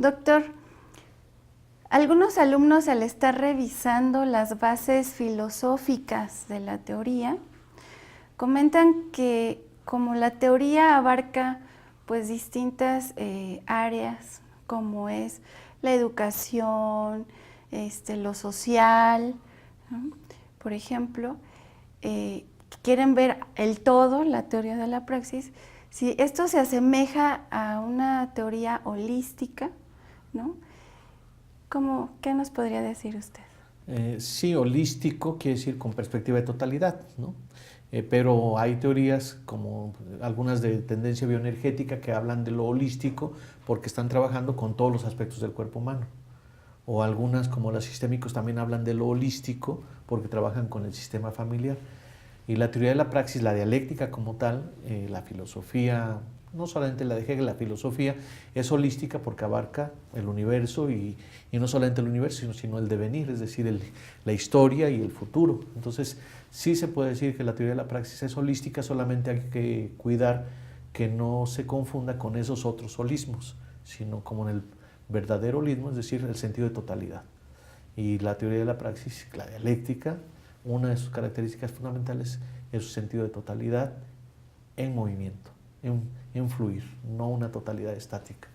Doctor, algunos alumnos al estar revisando las bases filosóficas de la teoría, comentan que como la teoría abarca pues distintas áreas, como es la educación, lo social, ¿no? Por ejemplo, quieren ver el todo, la teoría de la praxis, si esto se asemeja a una teoría holística, ¿no? ¿Qué nos podría decir usted? Sí, holístico quiere decir con perspectiva de totalidad, ¿no? Pero hay teorías como algunas de tendencia bioenergética que hablan de lo holístico porque están trabajando con todos los aspectos del cuerpo humano. O algunas como las sistémicos también hablan de lo holístico porque trabajan con el sistema familiar. Y la teoría de la praxis, la dialéctica como tal, la filosofía, no solamente la de Hegel, la filosofía es holística porque abarca el universo y no solamente el universo, sino el devenir, es decir, la historia y el futuro. Entonces, sí se puede decir que la teoría de la praxis es holística, solamente hay que cuidar que no se confunda con esos otros holismos, sino como en el verdadero holismo, es decir, el sentido de totalidad. Y la teoría de la praxis, la dialéctica, una de sus características fundamentales es su sentido de totalidad en movimiento, en fluir, no una totalidad estática.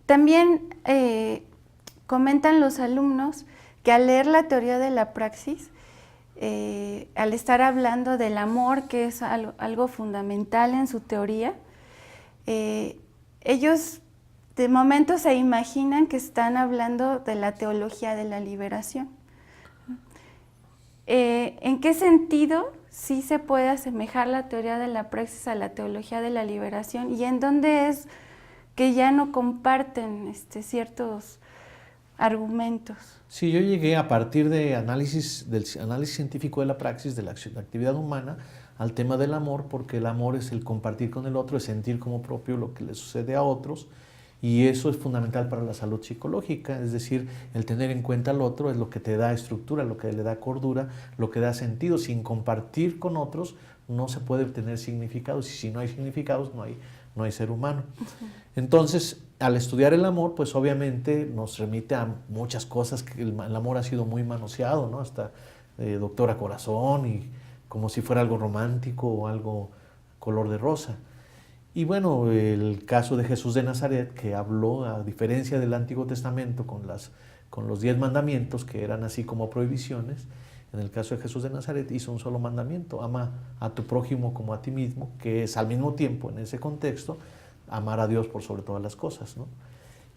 También comentan los alumnos que al leer la teoría de la praxis, al estar hablando del amor, que es algo fundamental en su teoría, ellos de momento se imaginan que están hablando de la teología de la liberación. ¿En qué sentido sí se puede asemejar la teoría de la praxis a la teología de la liberación? ¿Y en dónde es que ya no comparten ciertos argumentos? Sí, yo llegué a partir del análisis científico de la praxis, de la actividad humana, al tema del amor, porque el amor es el compartir con el otro, es sentir como propio lo que le sucede a otros, y eso es fundamental para la salud psicológica, es decir, el tener en cuenta al otro es lo que te da estructura, lo que le da cordura, lo que da sentido. Sin compartir con otros no se puede obtener significados, y si no hay significados no hay ser humano. Entonces, al estudiar el amor, pues obviamente nos remite a muchas cosas, que el amor ha sido muy manoseado, ¿no? Hasta Doctora Corazón, y como si fuera algo romántico o algo color de rosa. Y bueno, el caso de Jesús de Nazaret, que habló, a diferencia del Antiguo Testamento, con los 10 mandamientos, que eran así como prohibiciones. En el caso de Jesús de Nazaret hizo un solo mandamiento: ama a tu prójimo como a ti mismo, que es al mismo tiempo, en ese contexto, amar a Dios por sobre todas las cosas, ¿no?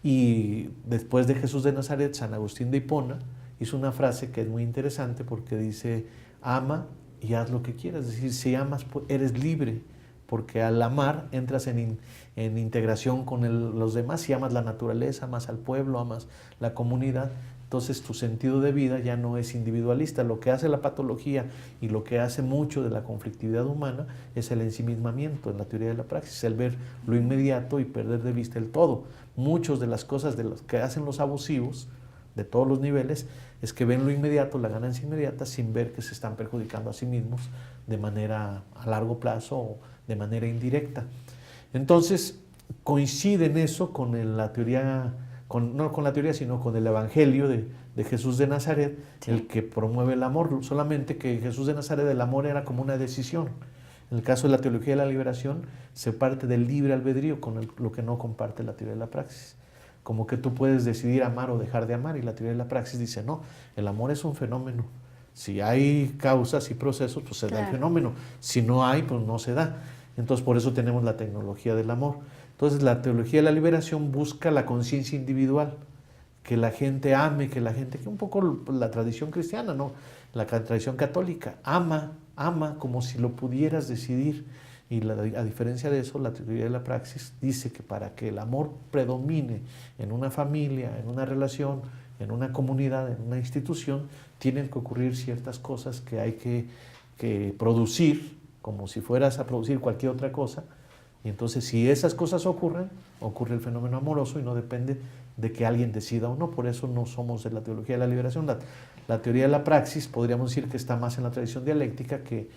Y después de Jesús de Nazaret, San Agustín de Hipona hizo una frase que es muy interesante porque dice: ama y haz lo que quieras. Es decir, si amas, eres libre, porque al amar entras en integración con los demás, y amas la naturaleza, amas al pueblo, amas la comunidad. Entonces tu sentido de vida ya no es individualista. Lo que hace la patología y lo que hace mucho de la conflictividad humana es el ensimismamiento en la teoría de la praxis, el ver lo inmediato y perder de vista el todo. Muchas de las cosas de las que hacen los abusivos de todos los niveles es que ven lo inmediato, la ganancia inmediata, sin ver que se están perjudicando a sí mismos de manera a largo plazo o de manera indirecta. Entonces coincide en eso con la teoría, no con la teoría, sino con el Evangelio de Jesús de Nazaret, sí, el que promueve el amor, solamente que Jesús de Nazaret, el amor era como una decisión. En el caso de la teología de la liberación, se parte del libre albedrío, lo que no comparte la teoría de la praxis. Como que tú puedes decidir amar o dejar de amar, y la teoría de la praxis dice: no, el amor es un fenómeno. Si hay causas y procesos, pues se da el fenómeno. Si no hay, pues no se da. Entonces, por eso tenemos la tecnología del amor. Entonces, la teología de la liberación busca la conciencia individual, que la gente ame, que un poco la tradición cristiana, ¿no? La tradición católica, ama como si lo pudieras decidir. Y a diferencia de eso, la teoría de la praxis dice que para que el amor predomine en una familia, en una relación, en una comunidad, en una institución, tienen que ocurrir ciertas cosas que hay que producir, como si fueras a producir cualquier otra cosa. Y entonces, si esas cosas ocurre el fenómeno amoroso, y no depende de que alguien decida o no. Por eso no somos de la teología de la liberación. La teoría de la praxis podríamos decir que está más en la tradición dialéctica, que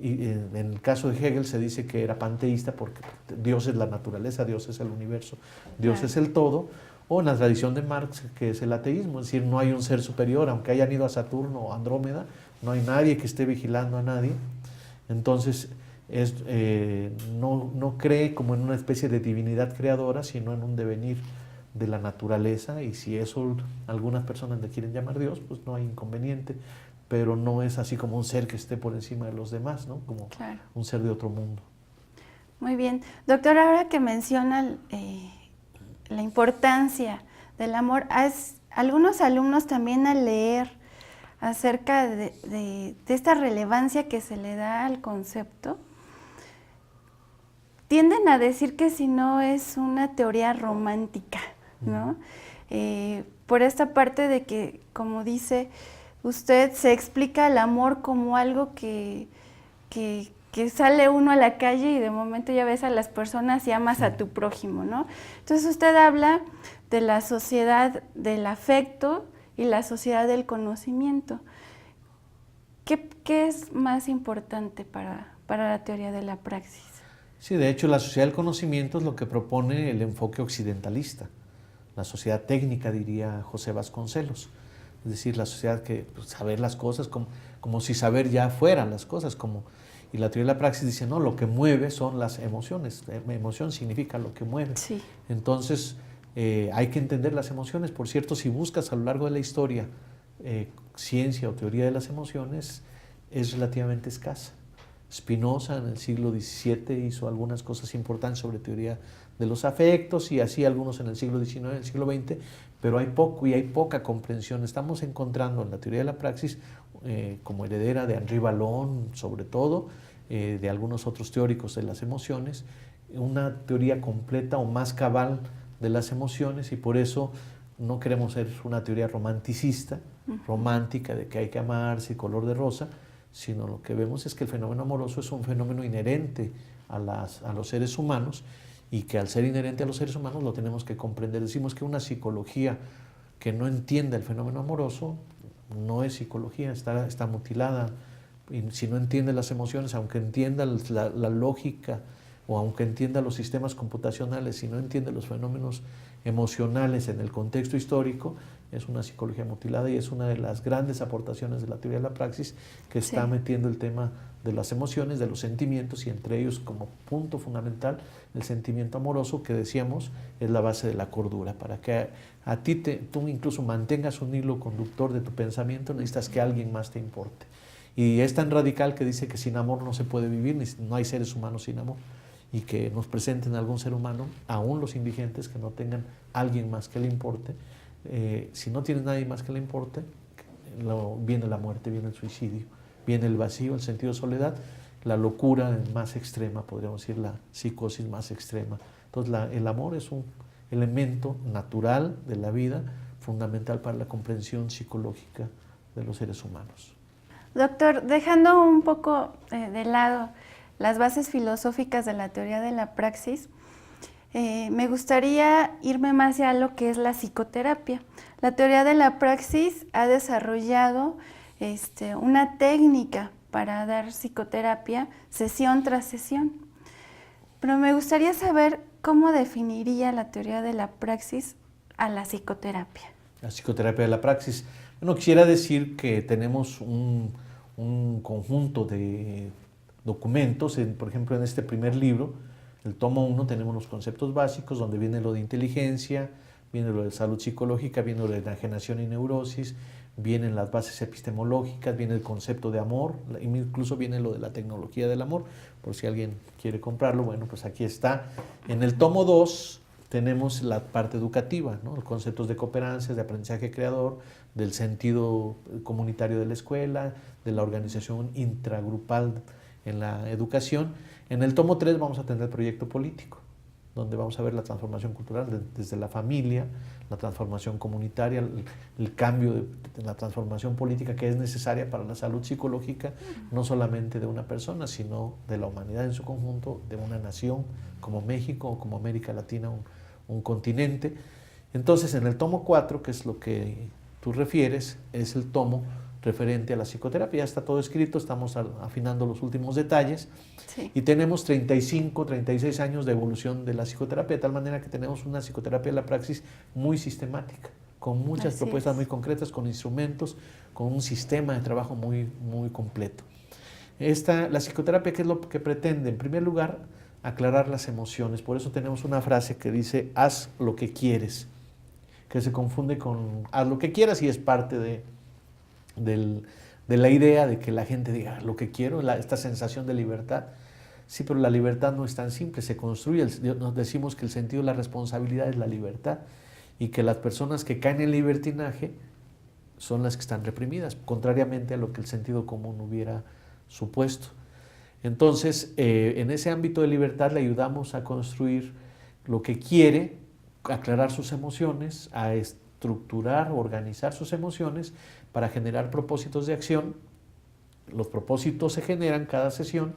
Y en el caso de Hegel se dice que era panteísta porque Dios es la naturaleza, Dios es el universo, Dios Claro. es el todo. O en la tradición de Marx, que es el ateísmo, es decir, no hay un ser superior, aunque hayan ido a Saturno o Andrómeda, no hay nadie que esté vigilando a nadie. Entonces, no cree como en una especie de divinidad creadora, sino en un devenir de la naturaleza, y si eso algunas personas le quieren llamar Dios, pues no hay inconveniente, pero no es así como un ser que esté por encima de los demás, ¿no? Como Claro. un ser de otro mundo. Muy bien. Doctor, ahora que menciona la importancia del amor, algunos alumnos también al leer acerca de esta relevancia que se le da al concepto, tienden a decir que si no es una teoría romántica, ¿no? Por esta parte de que, como dice usted, se explica el amor como algo que sale uno a la calle y de momento ya ves a las personas y amas a tu prójimo, ¿no? Entonces usted habla de la sociedad del afecto y la sociedad del conocimiento. ¿Qué es más importante para la teoría de la praxis? Sí, de hecho, la sociedad del conocimiento es lo que propone el enfoque occidentalista, la sociedad técnica, diría José Vasconcelos. Es decir, la sociedad que pues, saber las cosas como si saber ya fueran las cosas. Y la teoría de la praxis dice, no, lo que mueve son las emociones. Emoción significa lo que mueve. Sí. Entonces, hay que entender las emociones. Por cierto, si buscas a lo largo de la historia ciencia o teoría de las emociones, es relativamente escasa. Spinoza en el siglo XVII hizo algunas cosas importantes sobre teoría de los afectos y así algunos en el siglo XIX, en el siglo XX, pero hay poco y hay poca comprensión. Estamos encontrando en la teoría de la praxis, como heredera de Henri Vallon, sobre todo, de algunos otros teóricos de las emociones, una teoría completa o más cabal de las emociones, y por eso no queremos ser una teoría romanticista, romántica, de que hay que amarse y color de rosa, sino lo que vemos es que el fenómeno amoroso es un fenómeno inherente a los seres humanos, y que al ser inherente a los seres humanos lo tenemos que comprender. Decimos que una psicología que no entienda el fenómeno amoroso no es psicología, está mutilada. Y si no entiende las emociones, aunque entienda la lógica o aunque entienda los sistemas computacionales, si no entiende los fenómenos emocionales en el contexto histórico, es una psicología mutilada, y es una de las grandes aportaciones de la teoría de la praxis, que está metiendo el tema de las emociones, de los sentimientos, y entre ellos como punto fundamental el sentimiento amoroso, que decíamos es la base de la cordura. Para que a ti tú incluso mantengas un hilo conductor de tu pensamiento, necesitas que alguien más te importe. Y es tan radical que dice que sin amor no se puede vivir, no hay seres humanos sin amor, y que nos presenten algún ser humano, aún los indigentes, que no tengan alguien más que le importe. Si no tienes nadie más que le importe, viene la muerte, viene el suicidio, viene el vacío, el sentido de soledad, la locura más extrema, podríamos decir la psicosis más extrema. Entonces el amor es un elemento natural de la vida, fundamental para la comprensión psicológica de los seres humanos. Doctor, dejando un poco de lado las bases filosóficas de la teoría de la praxis, me gustaría irme más hacia lo que es la psicoterapia. La teoría de la praxis ha desarrollado una técnica para dar psicoterapia sesión tras sesión. Pero me gustaría saber cómo definiría la teoría de la praxis a la psicoterapia. La psicoterapia de la praxis. Bueno, quisiera decir que tenemos un conjunto de documentos, por ejemplo, en este primer libro, el tomo 1, tenemos los conceptos básicos, donde viene lo de inteligencia, viene lo de salud psicológica, viene lo de enajenación y neurosis, vienen las bases epistemológicas, viene el concepto de amor, incluso viene lo de la tecnología del amor, por si alguien quiere comprarlo, bueno, pues aquí está. En el tomo 2 tenemos la parte educativa, ¿no? Los conceptos de cooperancia, de aprendizaje creador, del sentido comunitario de la escuela, de la organización intragrupal en la educación. En el tomo 3 vamos a tener el proyecto político, donde vamos a ver la transformación cultural desde la familia, la transformación comunitaria, el cambio de la transformación política que es necesaria para la salud psicológica, no solamente de una persona, sino de la humanidad en su conjunto, de una nación como México o como América Latina, un continente. Entonces, en el tomo 4, que es lo que tú refieres, es el tomo referente a la psicoterapia. Ya está todo escrito, estamos afinando los últimos detalles. Sí. Y tenemos 35, 36 años de evolución de la psicoterapia, de tal manera que tenemos una psicoterapia de la praxis muy sistemática, con muchas propuestas muy concretas, con instrumentos, con un sistema de trabajo muy, muy completo. La psicoterapia, ¿qué es lo que pretende? En primer lugar, aclarar las emociones. Por eso tenemos una frase que dice, haz lo que quieres, que se confunde con haz lo que quieras y es parte de la idea de que la gente diga lo que quiero, esta sensación de libertad. Sí, pero la libertad no es tan simple, se construye. Nos decimos que el sentido de la responsabilidad es la libertad y que las personas que caen en libertinaje son las que están reprimidas, contrariamente a lo que el sentido común hubiera supuesto. Entonces, en ese ámbito de libertad le ayudamos a construir lo que quiere, aclarar sus emociones, a estructurar, organizar sus emociones para generar propósitos de acción. Los propósitos se generan cada sesión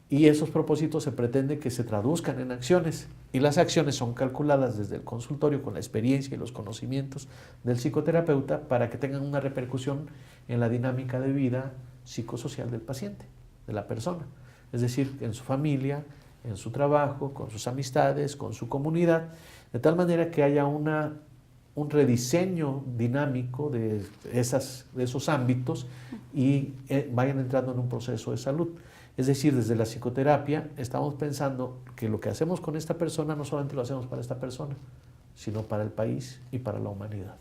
y esos propósitos se pretende que se traduzcan en acciones y las acciones son calculadas desde el consultorio con la experiencia y los conocimientos del psicoterapeuta para que tengan una repercusión en la dinámica de vida psicosocial del paciente, de la persona, es decir, en su familia, en su trabajo, con sus amistades, con su comunidad, de tal manera que haya un rediseño dinámico de esos ámbitos y vayan entrando en un proceso de salud. Es decir, desde la psicoterapia estamos pensando que lo que hacemos con esta persona no solamente lo hacemos para esta persona, sino para el país y para la humanidad.